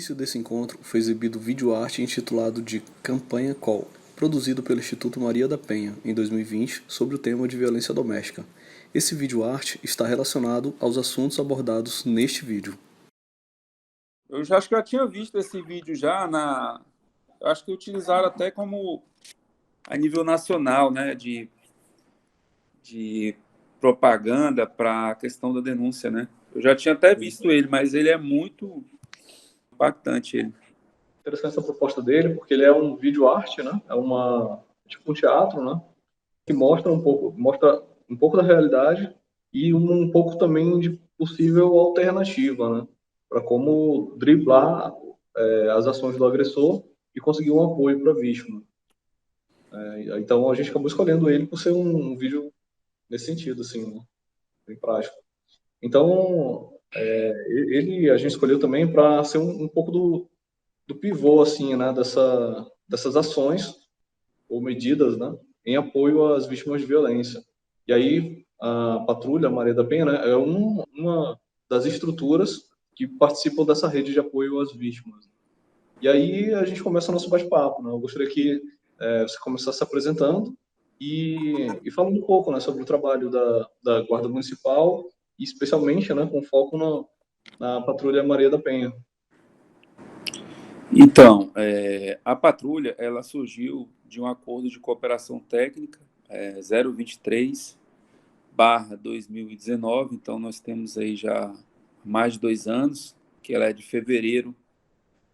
início desse encontro foi exibido vídeo-arte intitulado de Campanha Call, produzido pelo Instituto Maria da Penha, em 2020, sobre o tema de violência doméstica. Esse vídeo-arte está relacionado aos assuntos abordados neste vídeo. Eu já acho que eu tinha visto esse vídeo eu acho que utilizaram até como a nível nacional, né, de propaganda para a questão da denúncia, né? Eu já tinha até visto ele, mas ele é muito impactante, ele. Interessante essa proposta dele, porque ele é um vídeo arte, né? É tipo um teatro, né? Que mostra um pouco da realidade e um pouco também de possível alternativa, né? Para como driblar as ações do agressor e conseguir um apoio para a vítima. Então a gente acabou escolhendo ele por ser um vídeo nesse sentido, assim, né? Bem prático. Então a gente escolheu também para ser um pouco do pivô, assim, né? Dessas ações ou medidas, né, em apoio às vítimas de violência. E aí a Patrulha Maria da Penha, né, é uma das estruturas que participam dessa rede de apoio às vítimas. E aí a gente começa o nosso bate-papo, né? Eu gostaria que você começasse se apresentando e falando um pouco, né, sobre o trabalho da Guarda Municipal e especialmente, né, com foco na Patrulha Maria da Penha. Então, a patrulha, ela surgiu de um acordo de cooperação técnica 023/2019, então nós temos aí já mais de 2 anos, que ela é de fevereiro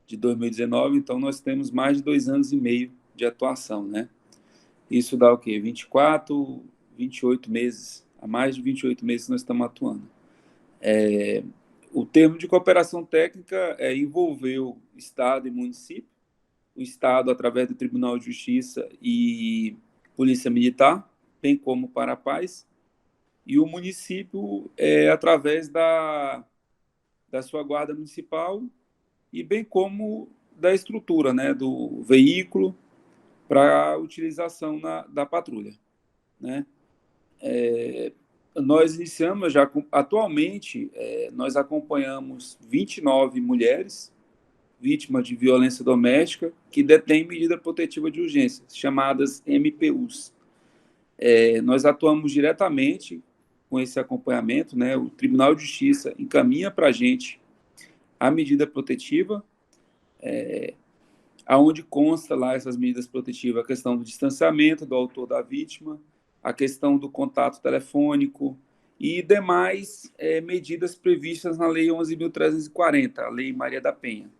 de 2019, então nós temos mais de 2 anos e meio de atuação, né? Isso dá o quê? 24, 28 meses, há mais de 28 meses que nós estamos atuando. O termo de cooperação técnica envolveu Estado e município, o Estado através do Tribunal de Justiça e Polícia Militar, bem como para a paz, e o município através da sua guarda municipal e bem como da estrutura, né, do veículo para a utilização da patrulha, né? Nós iniciamos atualmente, nós acompanhamos 29 mulheres vítimas de violência doméstica que detêm medida protetiva de urgência, chamadas MPUs. Nós atuamos diretamente com esse acompanhamento, né? O Tribunal de Justiça encaminha para a gente a medida protetiva, aonde consta lá essas medidas protetivas, a questão do distanciamento do autor da vítima, a questão do contato telefônico e demais medidas previstas na Lei 11.340, a Lei Maria da Penha.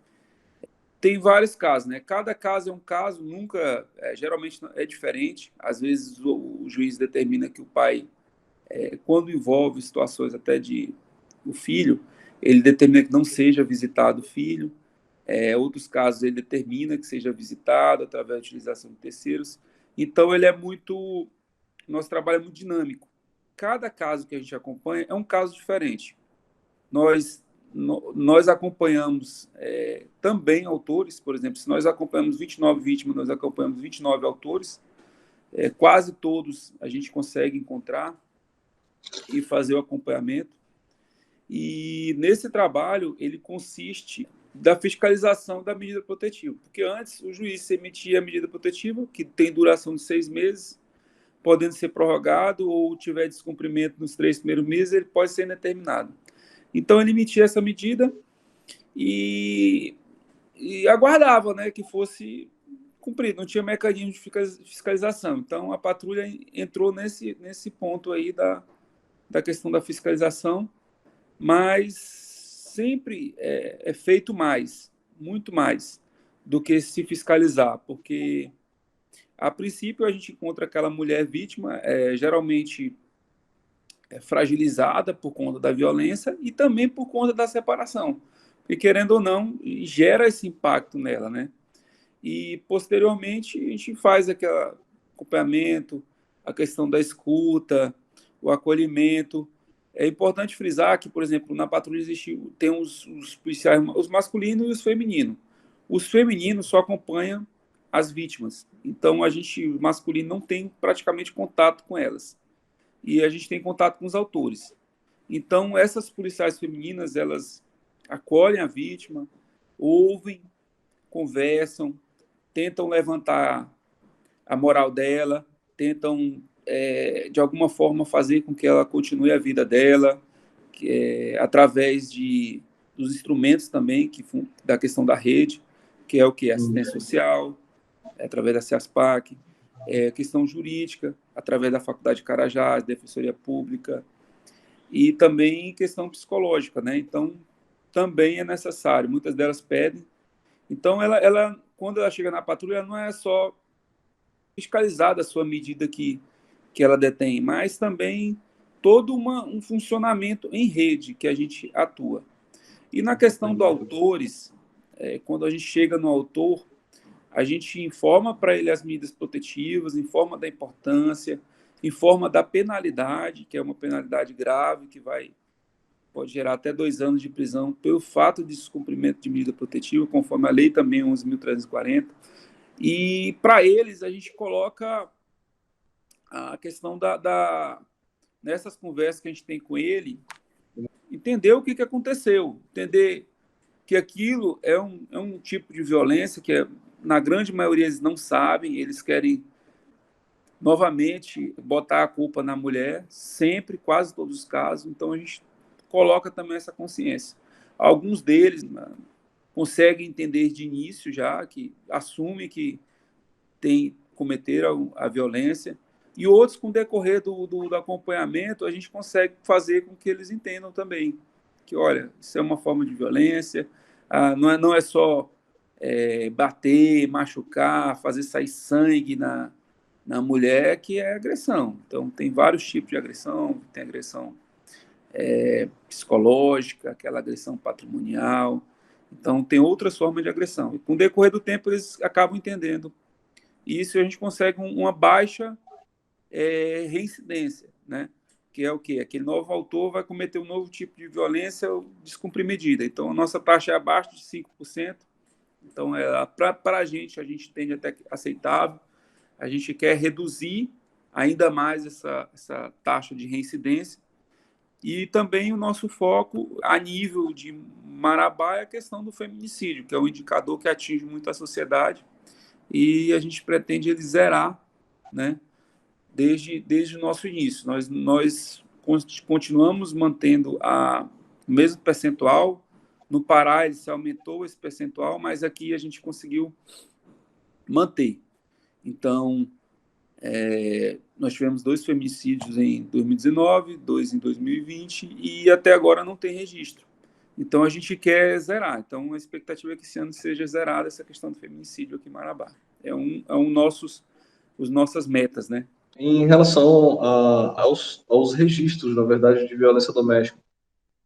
Tem vários casos, né? Cada caso é um caso, nunca, geralmente é diferente. Às vezes o juiz determina que o pai, quando envolve situações até de o filho, ele determina que não seja visitado o filho. Outros casos ele determina que seja visitado através da utilização de terceiros. Então nosso trabalho é muito dinâmico. Cada caso que a gente acompanha é um caso diferente. Nós acompanhamos também autores, por exemplo, se nós acompanhamos 29 vítimas, nós acompanhamos 29 autores, quase todos a gente consegue encontrar e fazer o acompanhamento. E nesse trabalho, ele consiste da fiscalização da medida protetiva, porque antes o juiz emitia a medida protetiva, que tem duração de 6 meses, podendo ser prorrogado ou tiver descumprimento nos 3 primeiros meses, ele pode ser indeterminado. Então, ele emitia essa medida e aguardava, né, que fosse cumprido. Não tinha mecanismo de fiscalização. Então, a patrulha entrou nesse ponto aí da questão da fiscalização, mas sempre é feito mais, muito mais, do que se fiscalizar, porque, a princípio, a gente encontra aquela mulher vítima, geralmente fragilizada por conta da violência e também por conta da separação, porque, querendo ou não, gera esse impacto nela, né? E, posteriormente, a gente faz aquele acompanhamento, a questão da escuta, o acolhimento. É importante frisar que, por exemplo, na patrulha tem os policiais, os masculinos e os femininos. Os femininos só acompanham as vítimas. Então, o masculino não tem praticamente contato com elas. E a gente tem contato com os autores. Então, essas policiais femininas, elas acolhem a vítima, ouvem, conversam, tentam levantar a moral dela, tentam, de alguma forma, fazer com que ela continue a vida dela, através dos instrumentos também, da questão da rede, que é o que? Assistência social, através da CEASPAC, questão jurídica, através da Faculdade de Carajás, Defensoria Pública, e também questão psicológica, né? Então, também é necessário. Muitas delas pedem. Então, quando ela chega na patrulha, ela não é só fiscalizada a sua medida que ela detém, mas também todo um funcionamento em rede que a gente atua. E na questão dos autores, quando a gente chega no autor, a gente informa para ele as medidas protetivas, informa da importância, informa da penalidade, que é uma penalidade grave, que pode gerar até 2 anos de prisão pelo fato de descumprimento de medida protetiva, conforme a lei também 11.340. E para eles a gente coloca a questão nessas conversas que a gente tem com ele, entender o que aconteceu, entender que aquilo é um tipo de violência que, na grande maioria, eles não sabem, eles querem novamente botar a culpa na mulher, sempre, quase todos os casos. Então a gente coloca também essa consciência. Alguns deles conseguem entender de início já, que assumem que cometeram a violência, e outros, com o decorrer do acompanhamento, a gente consegue fazer com que eles entendam também que, olha, isso é uma forma de violência, não é só bater, machucar, fazer sair sangue na mulher, que é agressão. Então, tem vários tipos de agressão, tem agressão psicológica, aquela agressão patrimonial. Então, tem outras formas de agressão. E com o decorrer do tempo, eles acabam entendendo. E isso a gente consegue uma baixa reincidência, né? Que é o quê? Aquele novo autor vai cometer um novo tipo de violência ou descumprir medida. Então, a nossa taxa é abaixo de 5%. Então, para a gente tende até aceitável. A gente quer reduzir ainda mais essa taxa de reincidência. E também o nosso foco, a nível de Marabá, é a questão do feminicídio, que é um indicador que atinge muito a sociedade, e a gente pretende ele zerar, né, desde o nosso início. Nós continuamos mantendo o mesmo percentual. No Pará, ele se aumentou esse percentual, mas aqui a gente conseguiu manter. Então, nós tivemos 2 feminicídios em 2019, 2 em 2020, e até agora não tem registro. Então, a gente quer zerar. Então, a expectativa é que esse ano seja zerada essa questão do feminicídio aqui em Marabá. Os nossas metas, né? Em relação aos registros, na verdade, de violência doméstica,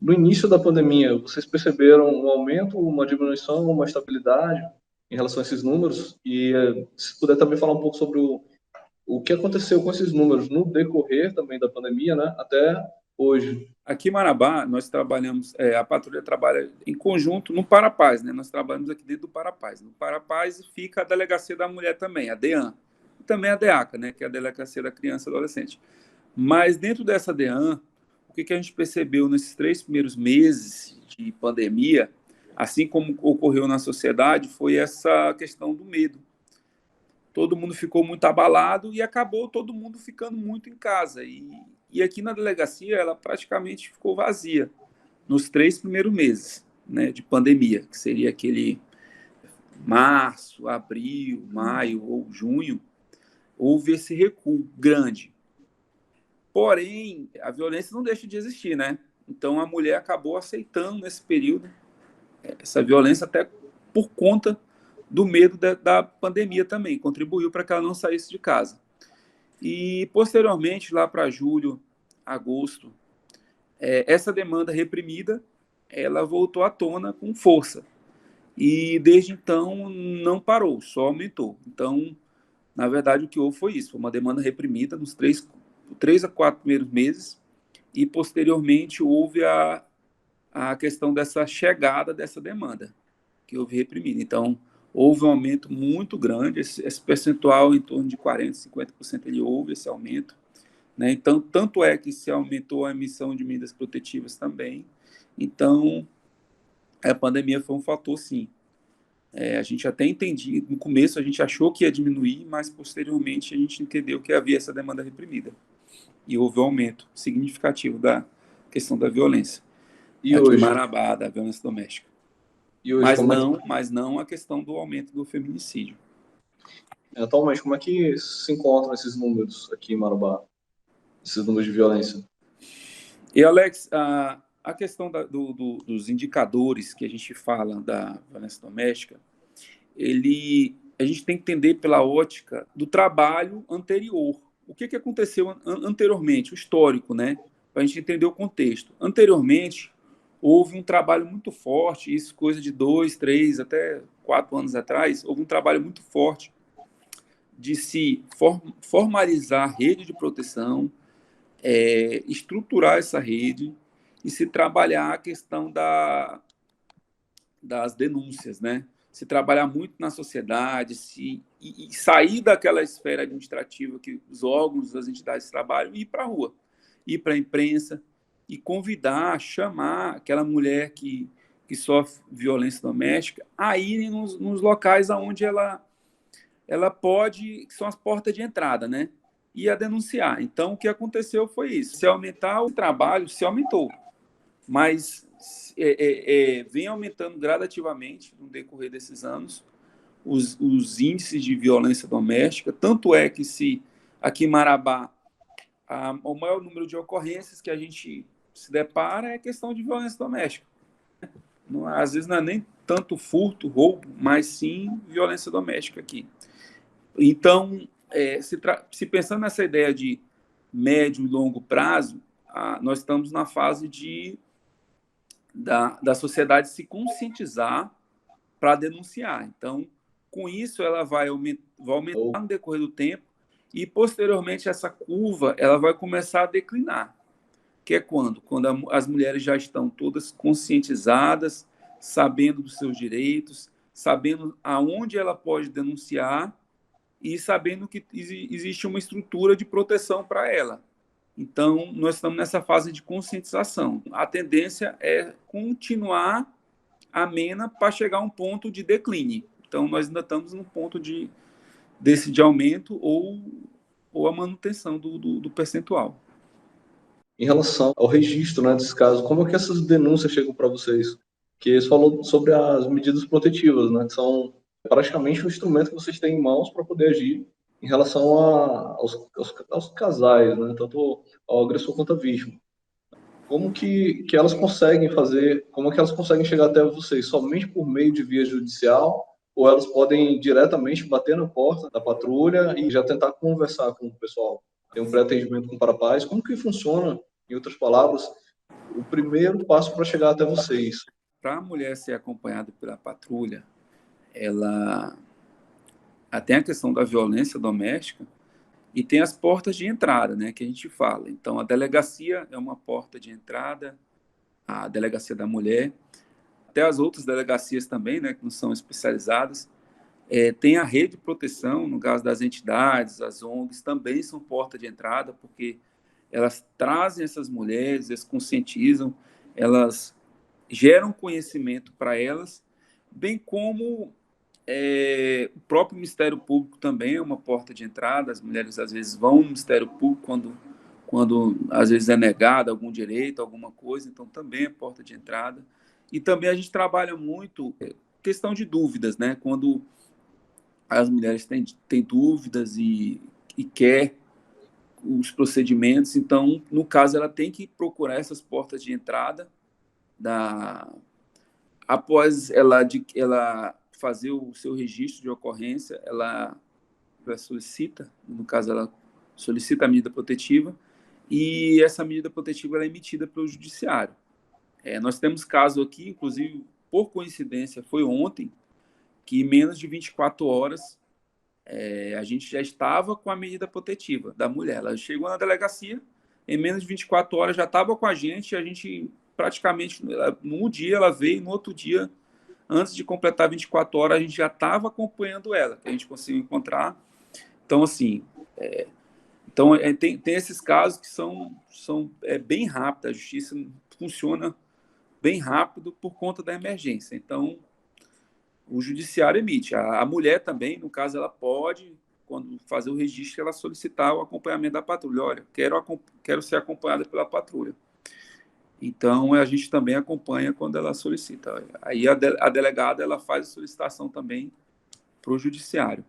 no início da pandemia, vocês perceberam um aumento, uma diminuição, uma estabilidade em relação a esses números? E se puder também falar um pouco sobre o que aconteceu com esses números no decorrer também da pandemia, né, até hoje. Aqui em Marabá, nós trabalhamos, a patrulha trabalha em conjunto no Parapaz, né? Nós trabalhamos aqui dentro do Parapaz. No Parapaz fica a Delegacia da Mulher também, a DEAN, e também a DEACA, né, que é a Delegacia da Criança e Adolescente. Mas dentro dessa DEAN, o que a gente percebeu nesses 3 primeiros meses de pandemia, assim como ocorreu na sociedade, foi essa questão do medo. Todo mundo ficou muito abalado e acabou todo mundo ficando muito em casa. E aqui na delegacia, ela praticamente ficou vazia nos 3 primeiros meses, né, de pandemia, que seria aquele março, abril, maio ou junho. Houve esse recuo grande. Porém, a violência não deixa de existir, né? Então, a mulher acabou aceitando nesse período essa violência, até por conta do medo da pandemia também, contribuiu para que ela não saísse de casa. E, posteriormente, lá para julho, agosto, essa demanda reprimida, ela voltou à tona com força. E, desde então, não parou, só aumentou. Então, na verdade, o que houve foi isso, foi uma demanda reprimida nos 3 a 4 primeiros meses, e, posteriormente, houve a questão dessa chegada dessa demanda, que houve reprimida. Então, houve um aumento muito grande, esse percentual em torno de 40%, 50%, ele houve esse aumento, né? Então, tanto é que se aumentou a emissão de medidas protetivas também. Então, a pandemia foi um fator, sim. A gente até entendia, no começo a gente achou que ia diminuir, mas posteriormente a gente entendeu que havia essa demanda reprimida. E houve um aumento significativo da questão da violência. E Aqui em hoje? Marabá, da violência doméstica. E hoje, Mas como é que, não a questão do aumento do feminicídio. atualmente, como é que se encontram esses números aqui em Marabá? Esses números de violência? E, Alex, a questão dos indicadores que a gente fala da violência doméstica, a gente tem que entender pela ótica do trabalho anterior. O que aconteceu anteriormente, o histórico, né? Para a gente entender o contexto. Anteriormente, houve um trabalho muito forte, isso coisa de 2, 3, até 4 anos atrás, houve um trabalho muito forte de se formalizar a rede de proteção, estruturar essa rede e se trabalhar a questão das denúncias, né? Se trabalhar muito na sociedade, e sair daquela esfera administrativa que os órgãos, as entidades trabalham e ir para a rua, ir para a imprensa e convidar, chamar aquela mulher que sofre violência doméstica a ir nos locais onde ela pode, que são as portas de entrada, né? E a denunciar. Então, o que aconteceu foi isso. Se aumentar o trabalho, se aumentou. Mas vem aumentando gradativamente no decorrer desses anos os índices de violência doméstica. Tanto é que se aqui em Marabá o maior número de ocorrências que a gente se depara é questão de violência doméstica. Não, às vezes não é nem tanto furto, roubo, mas sim violência doméstica aqui. Então, se pensando nessa ideia de médio e longo prazo, nós estamos na fase da sociedade se conscientizar para denunciar. Então, com isso, ela vai aumentar no decorrer do tempo e, posteriormente, essa curva ela vai começar a declinar. Que é quando as mulheres já estão todas conscientizadas, sabendo dos seus direitos, sabendo aonde ela pode denunciar e sabendo que existe uma estrutura de proteção para ela. Então, nós estamos nessa fase de conscientização. A tendência é continuar amena para chegar a um ponto de declínio. Então, nós ainda estamos num ponto de aumento ou a manutenção do percentual. Em relação ao registro, né, desse caso, como é que essas denúncias chegam para vocês? Que você falou sobre as medidas protetivas, né, que são praticamente um instrumento que vocês têm em mãos para poder agir em relação aos casais, né, tanto ao agressor quanto à vítima. Como que elas conseguem fazer, como que elas conseguem chegar até vocês? Somente por meio de via judicial? Ou elas podem diretamente bater na porta da patrulha e já tentar conversar com o pessoal? Tem um pré-atendimento com o Parapaz. Como que funciona, em outras palavras, o primeiro passo para chegar até vocês? Para a mulher ser acompanhada pela patrulha, ela tem a questão da violência doméstica e tem as portas de entrada, né, que a gente fala. Então, a delegacia é uma porta de entrada, a delegacia da mulher, até as outras delegacias também, né, que não são especializadas. Tem a rede de proteção, no caso das entidades, as ONGs, também são porta de entrada, porque elas trazem essas mulheres, elas conscientizam, elas geram conhecimento para elas, bem como o próprio Ministério Público também é uma porta de entrada. As mulheres às vezes vão no Ministério Público quando às vezes é negado algum direito, alguma coisa, então também é porta de entrada. E também a gente trabalha muito questão de dúvidas, né? Quando as mulheres têm dúvidas e quer os procedimentos, então, no caso, ela tem que procurar essas portas de entrada após ela fazer o seu registro de ocorrência, ela solicita, no caso, ela solicita a medida protetiva e essa medida protetiva ela é emitida pelo judiciário. Nós temos caso aqui, inclusive, por coincidência, foi ontem, que em menos de 24 horas a gente já estava com a medida protetiva da mulher. Ela chegou na delegacia, em menos de 24 horas já estava com a gente praticamente, no dia ela veio, no outro dia, antes de completar 24 horas, a gente já estava acompanhando ela, que a gente conseguiu encontrar. Então, assim, tem esses casos que são bem rápidos, a justiça funciona bem rápido por conta da emergência. Então, o judiciário emite. A mulher também, no caso, ela pode, quando fazer o registro, ela solicitar o acompanhamento da patrulha. Olha, quero ser acompanhada pela patrulha. Então, a gente também acompanha quando ela solicita. Aí a delegada ela faz a solicitação também para o judiciário.